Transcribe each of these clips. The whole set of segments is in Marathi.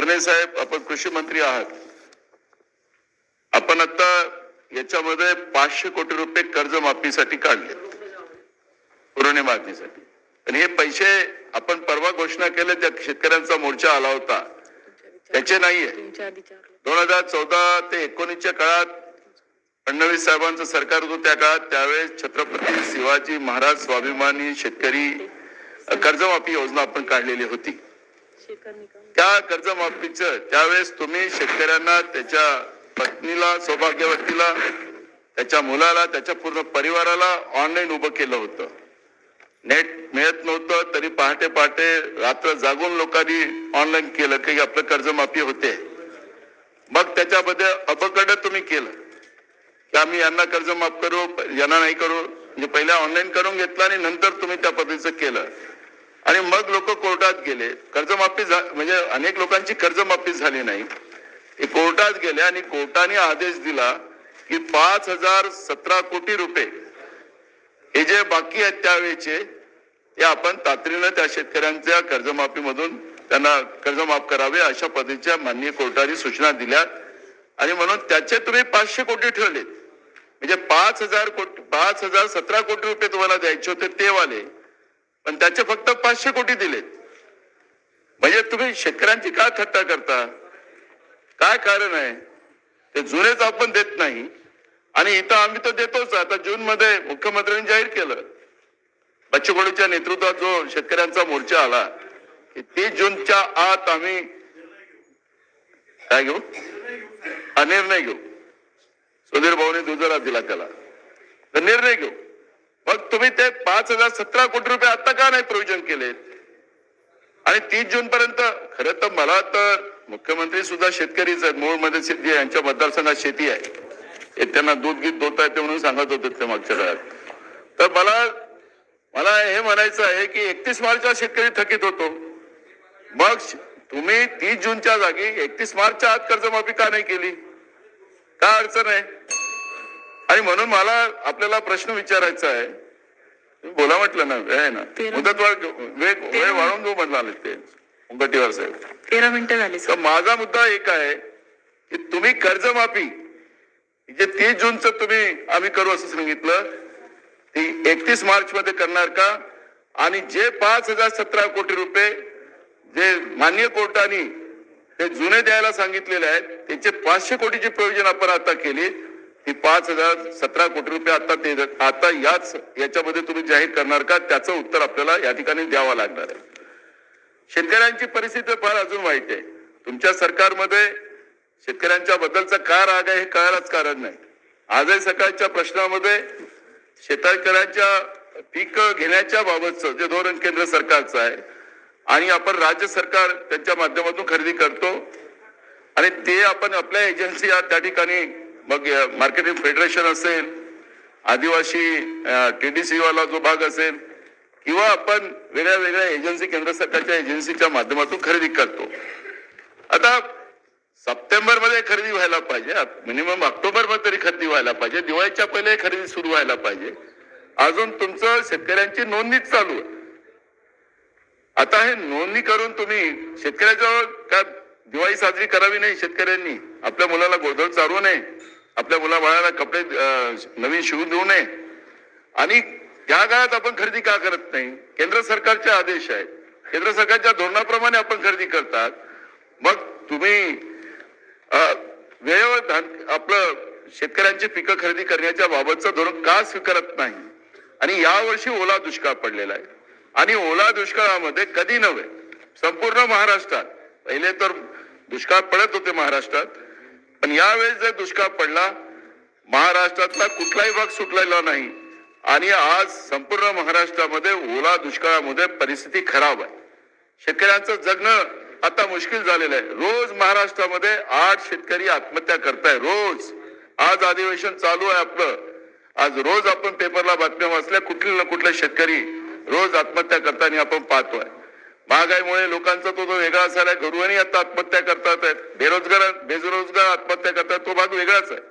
दने साहेब, आपण कृषी मंत्री आहात. आपण आता याच्यामध्ये 500 कोटी रुपये कर्जमाफीसाठी काढले, पुरवणी मागणीसाठी. आणि हे पैसे आपण परवा घोषणा केले, त्या शेतकऱ्यांचा मोर्चा आला होता, त्याचे नाहीये. 2014 ते 19च्या काळात फडणवीस साहेबांचं सरकार होतं, त्या काळात त्यावेळेस छत्रपती शिवाजी महाराज स्वाभिमानी शेतकरी कर्जमाफी योजना आपण काढलेली होती. त्या कर्जमाफीचं त्यावेळेस तुम्ही शेतकऱ्यांना, त्याच्या पत्नीला, सौभाग्यवतीला, त्याच्या मुलाला, त्याच्या पूर्ण परिवाराला ऑनलाईन उभं केलं होतं. नेट मिळत नव्हतं तरी पहाटे पहाटे रात्र जागून लोकांनी ऑनलाईन केलं की आपलं कर्जमाफी होते. मग त्याच्यामध्ये अपकड तुम्ही केलं की आम्ही यांना कर्ज माफ करू, यांना नाही करू. म्हणजे पहिल्या ऑनलाईन करून घेतलं आणि नंतर तुम्ही त्या पद्धतीचं केलं. आणि मग लोक कोर्टात गेले. कर्जमाफी म्हणजे अनेक लोकांची कर्जमाफी झाली नाही. ते कोर्टात गेले आणि कोर्टाने आदेश दिला की 5017 कोटी रुपये हे जे बाकी आहेत त्यावेळेचे, ते आपण तातडीनं त्या शेतकऱ्यांच्या कर्जमाफीमधून त्यांना कर्ज माफ करावे, अशा पद्धतीच्या माननीय कोर्टाने सूचना दिल्या. आणि म्हणून त्याचे तुम्ही 500 कोटी ठेवलेत. म्हणजे 5017 कोटी रुपये तुम्हाला द्यायचे होते ते वाले, पण त्याचे फक्त 500 कोटी दिलेत. म्हणजे तुम्ही शेतकऱ्यांची काय थट्टा करता? काय कारण आहे? ते जुनेच आपण देत नाही आणि इथं आम्ही तर देतोच. आता जून मध्ये मुख्यमंत्र्यांनी जाहीर केलं, बच्चू कडूच्या नेतृत्वात जो शेतकऱ्यांचा मोर्चा आला की 30 जूनच्या आत आम्ही काय घेऊ, हा निर्णय घेऊ. सुधीर भाऊने दुजोरा दिला त्याला, तर निर्णय घेऊ. मग तुम्ही ते 5017 कोटी रुपये आता का नाही प्रोव्हिजन केलेत? आणि 30 जून पर्यंत, खरं तर मला तर मुख्यमंत्री सुद्धा शेतकरीच आहेत, मूळमध्ये शेती, यांच्या मतदारसंघात शेती आहे. हे त्यांना दूध गीत दोता येते म्हणून सांगत होते ते मागच्या काळात. तर मला हे म्हणायचं आहे की 31 मार्चला शेतकरी थकीत होतो. मग तुम्ही 30 जूनच्या जागी 31 मार्चच्या आत कर्जमाफी का नाही केली? काय अडचण आहे? आणि म्हणून मला आपल्याला प्रश्न विचारायचा आहे. बोला म्हटलं ना, आहे ना, मुदतवाढ वेळ वाढवून घेऊ म्हटलं ते मुनगंटीवार साहेब. 13 मिनिटं झाली. तर माझा मुद्दा एक आहे की तुम्ही कर्जमाफी जे 30 जूनचं तुम्ही आम्ही करू असं सांगितलं, ती 31 मार्च मध्ये करणार का? आणि जे 5017 कोटी रुपये जे माननीय कोर्टाने ते जुने द्यायला सांगितलेले आहेत, त्याचे 500 कोटीची प्रोव्हिजन आपण आता केली. ती 5017 कोटी रुपये आता याच्यामध्ये तुम्ही जाहीर करणार का? त्याचं उत्तर आपल्याला या ठिकाणी द्यावं लागणार आहे. शेतकऱ्यांची परिस्थिती फार अजून वाईट आहे. तुमच्या सरकारमध्ये शेतकऱ्यांच्या बद्दलचा काय राग आहे हे कळायलाच कारण नाही. आजही सकाळच्या प्रश्नामध्ये शेतकऱ्यांच्या पीक घेण्याच्या बाबतचं जे धोरण केंद्र सरकारचं आहे आणि आपण राज्य सरकार त्यांच्या माध्यमातून खरेदी करतो आणि ते आपण आपल्या एजन्सी त्या ठिकाणी, मग मार्केटिंग फेडरेशन असेल, आदिवासी TDC वाला जो भाग असेल, किंवा आपण वेगळ्या एजन्सी, केंद्र सरकारच्या एजन्सीच्या माध्यमातून खरेदी करतो. आता सप्टेंबर मध्ये खरेदी व्हायला पाहिजे, मिनिमम ऑक्टोबर मध्ये तरी खरेदी व्हायला पाहिजे, दिवाळीच्या पहिले खरेदी सुरू व्हायला पाहिजे. अजून तुमचं शेतकऱ्यांची नोंदणीच चालू आहे. आता हे नोंदणी करून तुम्ही शेतकऱ्याजवळ काय दिवाळी साजरी करावी नाही? शेतकऱ्यांनी आपल्या मुलाला गोधळ चालवू नये, आपल्या मुलाबाळाला कपडे नवीन शिवून देऊ नये. आणि या काळात आपण खरेदी का करत नाही? केंद्र सरकारचे आदेश आहेत, केंद्र सरकारच्या धोरणाप्रमाणे आपण खरेदी करतात. मग तुम्ही वेळेवर आपलं शेतकऱ्यांची पिकं खरेदी करण्याच्या बाबतचं धोरण का स्वीकारत नाही? आणि यावर्षी ओला दुष्काळ पडलेला आहे आणि ओला दुष्काळामध्ये कधी नव्हे संपूर्ण महाराष्ट्रात, पहिले तर दुष्काळ पडत होते महाराष्ट्रात, पण यावेळेस जर दुष्काळ पडला, महाराष्ट्रातला कुठलाही भाग सुटलेला नाही आणि आज संपूर्ण महाराष्ट्रामध्ये ओला दुष्काळामध्ये परिस्थिती खराब आहे. शेतकऱ्यांचं जगणं आता मुश्किल झालेलं आहे. रोज महाराष्ट्रामध्ये 8 शेतकरी आत्महत्या करताय रोज. आज अधिवेशन चालू आहे आपलं, आज रोज आपण पेपरला बातम्या वाचल्या, कुठले ना कुठले शेतकरी रोज आत्महत्या करताना आपण पाहतोय. महागाईमुळे लोकांचा तो वेगळा झालाय, घरूनही आता आत्महत्या करतात, बेरोजगार आत्महत्या करतात, तो भाग वेगळाच आहे.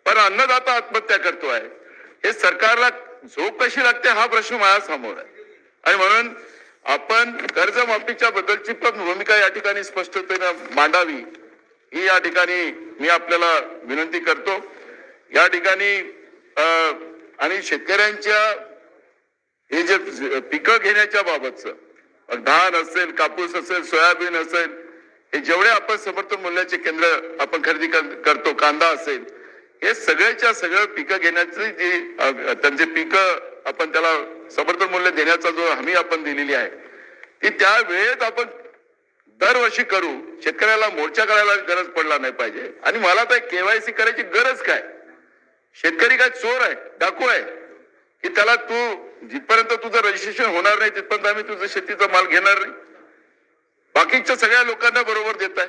पण अन्नदाता आत्महत्या करतोय. हे सरकारला झोप कशी लागते हा प्रश्न माझ्या समोर आहे. आणि म्हणून आपण कर्जमाफीच्या बद्दलची पण भूमिका या ठिकाणी स्पष्टतेने मांडावी ही या ठिकाणी मी आपल्याला विनंती करतो. या ठिकाणी आणि शेतकऱ्यांच्या हे जे पिकं घेण्याच्या बाबतचं धान असेल, कापूस असेल, सोयाबीन असेल, हे जेवढे आपण समर्थन मूल्याचे केंद्र आपण खरेदी करतो, कांदा असेल, हे सगळ्याच्या सगळं पिकं घेण्याची जी त्यांचे पिकं आपण त्याला समर्थन मूल्य देण्याचा जो हमी आपण दिलेली आहे ती त्या वेळेत आपण दरवर्षी करू. शेतकऱ्याला मोर्चा करायला गरज पडला नाही पाहिजे. आणि मला तर केवायसी करायची गरज काय? शेतकरी काय चोर आहे, डाकू आहे की त्याला तू जिथपर्यंत तुझं रजिस्ट्रेशन होणार नाही तिथपर्यंत आम्ही तुझं शेतीचा माल घेणार नाही? बाकीच्या सगळ्या लोकांना बरोबर देताय,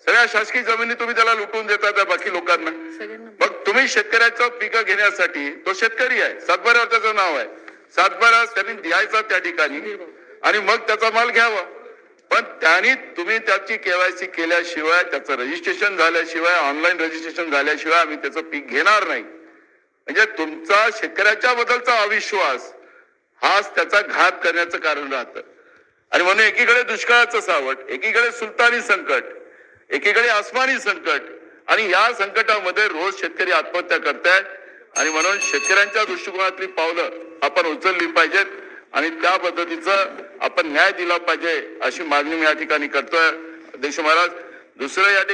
सगळ्या शासकीय जमिनी तुम्ही त्याला लुटून देताय त्या बाकी लोकांना. मग तुम्ही शेतकऱ्याचं पिकं घेण्यासाठी, तो शेतकरी आहे, सातबाऱ्यावर त्याचं नाव आहे, सातबारा त्यांनी द्यायचा त्या ठिकाणी आणि मग त्याचा माल घ्यावा. पण त्यांनी तुम्ही त्याची केवायसी केल्याशिवाय, त्याचं रजिस्ट्रेशन झाल्याशिवाय, ऑनलाईन रजिस्ट्रेशन झाल्याशिवाय आम्ही त्याचं पीक घेणार नाही. म्हणजे तुमचा शेतकऱ्याच्या बद्दलचा अविश्वास हाच त्याचा घात करण्याचं कारण राहतं. आणि म्हणून एकीकडे दुष्काळाचं सावट, एकीकडे सुलतानी संकट, एकीकडे आसमानी संकट, आणि या संकटामध्ये रोज शेतकरी आत्महत्या करतायत. आणि म्हणून शेतकऱ्यांच्या दृष्टिकोनातली पावलं आपण उचलली पाहिजेत आणि त्या पद्धतीचं आपण न्याय दिला पाहिजे अशी मागणी मी या ठिकाणी करतोय. अध्यक्ष महाराज, दुसरं या ठिकाणी